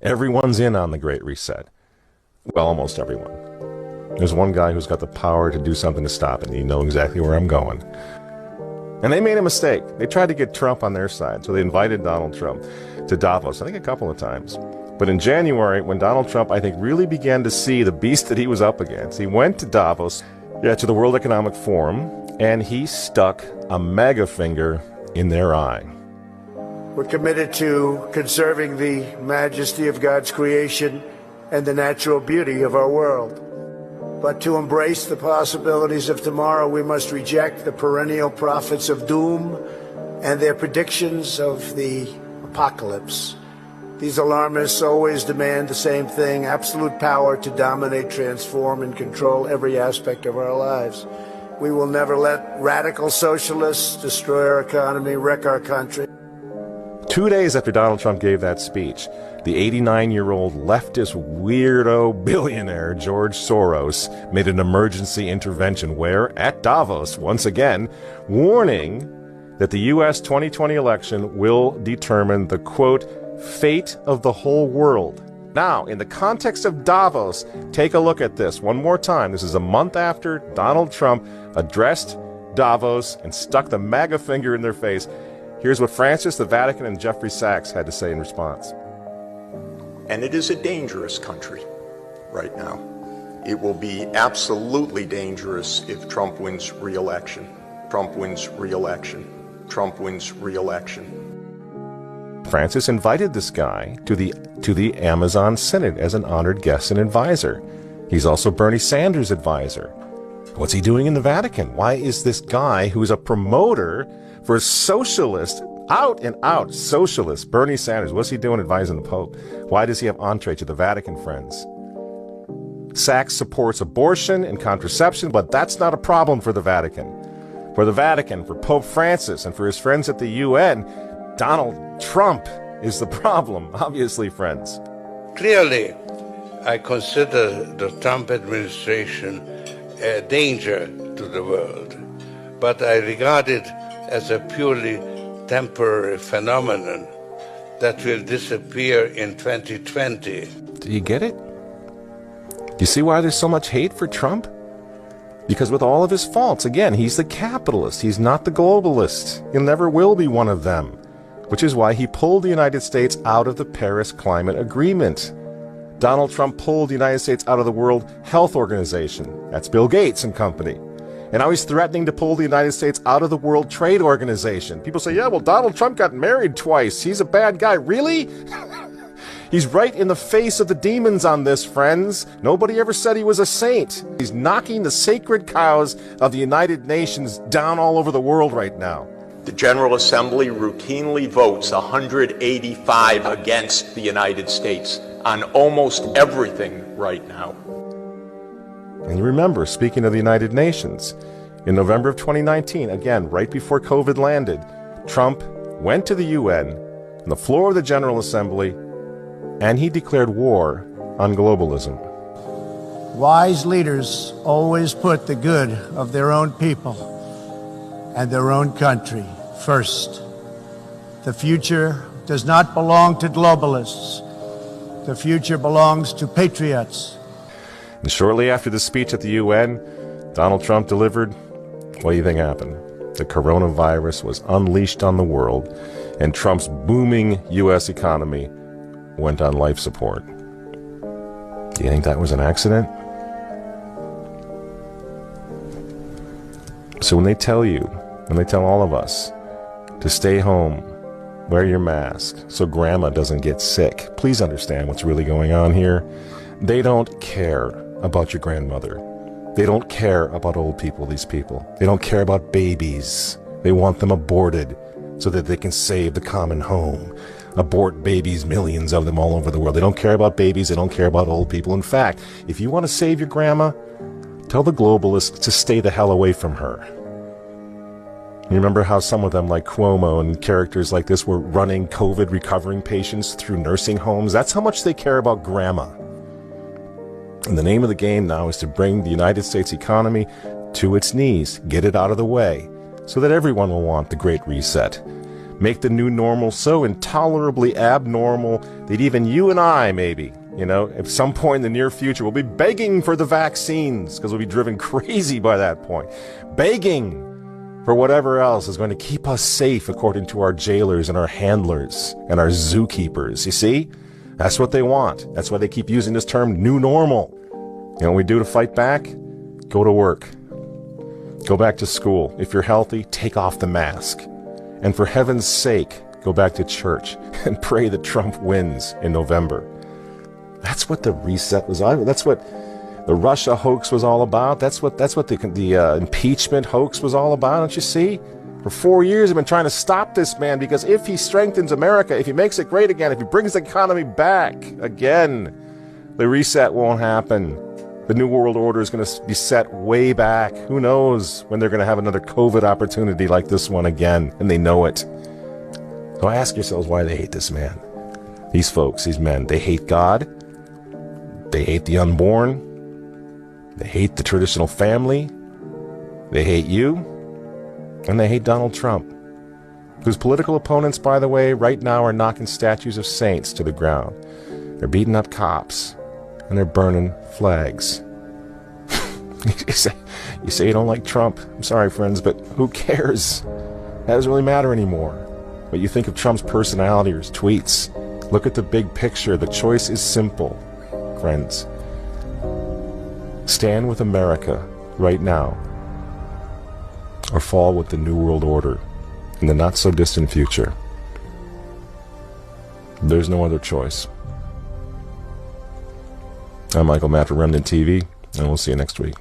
Everyone's in on the Great Reset. Well, almost everyone. There's one guy who's got the power to do something to stop it, and you know exactly where I'm going. And they made a mistake. They tried to get Trump on their side, so they invited Donald Trump to Davos, I think a couple of times. But in January, when Donald Trump, I think, really began to see the beast that he was up against, he went to Davos, to the World Economic Forum, and he stuck a mega finger in their eye. We're committed to conserving the majesty of God's creation and the natural beauty of our world. But to embrace the possibilities of tomorrow, we must reject the perennial prophets of doom and their predictions of the apocalypse. These alarmists always demand the same thing: absolute power to dominate, transform, and control every aspect of our lives. We will never let radical socialists destroy our economy, wreck our country. 2 days after Donald Trump gave that speech, the 89-year-old leftist weirdo billionaire George Soros made an emergency intervention where, at Davos, once again, warning that the U.S. 2020 election will determine the, quote, fate of the whole world. Now, in the context of Davos, take a look at this one more time. This is a month after Donald Trump addressed Davos and stuck the MAGA finger in their face. Here's what Francis, the Vatican, and Jeffrey Sachs had to say in response. And it is a dangerous country right now. It will be absolutely dangerous if Trump wins re-election. Trump wins re-election. Trump wins re-election. Francis invited this guy to the Amazon Synod as an honored guest and advisor. He's also Bernie Sanders' advisor. What's he doing in the Vatican? Why is this guy who's a promoter for a socialist, out and out socialist, Bernie Sanders, what's he doing advising the Pope? Why does he have entree to the Vatican, friends? Sachs supports abortion and contraception, but that's not a problem for the Vatican. For the Vatican, for Pope Francis, and for his friends at the UN, Donald Trump is the problem, obviously, friends. Clearly, I consider the Trump administration a danger to the world, but I regard it as a purely temporary phenomenon that will disappear in 2020. Do you get it? Do you see why there's so much hate for Trump? Because with all of his faults, again, he's the capitalist. He's not the globalist. He never will be one of them, which is why he pulled the United States out of the Paris Climate Agreement. Donald Trump pulled the United States out of the World Health Organization. That's Bill Gates and company. And now he's threatening to pull the United States out of the World Trade Organization. People say, yeah, well, Donald Trump got married twice. He's a bad guy. Really? He's right in the face of the demons on this, friends. Nobody ever said he was a saint. He's knocking the sacred cows of the United Nations down all over the world right now. The General Assembly routinely votes 185 against the United States on almost everything right now. And you remember, speaking of the United Nations, in November of 2019, again, right before COVID landed, Trump went to the UN, on the floor of the General Assembly, and he declared war on globalism. Wise leaders always put the good of their own people and their own country first. The future does not belong to globalists. The future belongs to patriots. And shortly after the speech at the UN, Donald Trump delivered, what do you think happened? The coronavirus was unleashed on the world, and Trump's booming U.S. economy went on life support. Do you think that was an accident? So when they tell all of us to stay home, wear your mask so grandma doesn't get sick, please understand what's really going on here. They don't care about your grandmother. They don't care about old people, these people. They don't care about babies. They want them aborted so that they can save the common home. Abort babies, millions of them all over the world. They don't care about babies. They don't care about old people. In fact, if you want to save your grandma, tell the globalists to stay the hell away from her. You remember how some of them, like Cuomo and characters like this, were running COVID recovering patients through nursing homes? That's how much they care about grandma. And the name of the game now is to bring the United States economy to its knees, get it out of the way, so that everyone will want the Great Reset. make the new normal so intolerably abnormal that even you and I, maybe, at some point in the near future, will be begging for the vaccines because we'll be driven crazy by that point. Begging for whatever else is going to keep us safe according to our jailers and our handlers and our zookeepers. You see? That's what they want. That's why they keep using this term, new normal. You know what we do to fight back? Go to work. Go back to school. If you're healthy, take off the mask. And for heaven's sake, go back to church and pray that Trump wins in November. That's what the reset was all. That's what the Russia hoax was all about. That's what the impeachment hoax was all about. Don't you see? For 4 years, I've been trying to stop this man because if he strengthens America, if he makes it great again, if he brings the economy back again, the reset won't happen. The New World Order is going to be set way back. Who knows when they're going to have another COVID opportunity like this one again, and they know it. So ask yourselves why they hate this man. These folks, these men, they hate God. They hate the unborn. They hate the traditional family. They hate you. And they hate Donald Trump, whose political opponents, by the way, right now are knocking statues of saints to the ground. They're beating up cops. And they're burning flags. You say you don't like Trump. I'm sorry, friends, but who cares? That doesn't really matter anymore. What you think of Trump's personality or his tweets. Look at the big picture. The choice is simple, friends. Stand with America right now, or fall with the New World Order in the not-so-distant future. There's no other choice. I'm Michael Matt for Remnant TV, and we'll see you next week.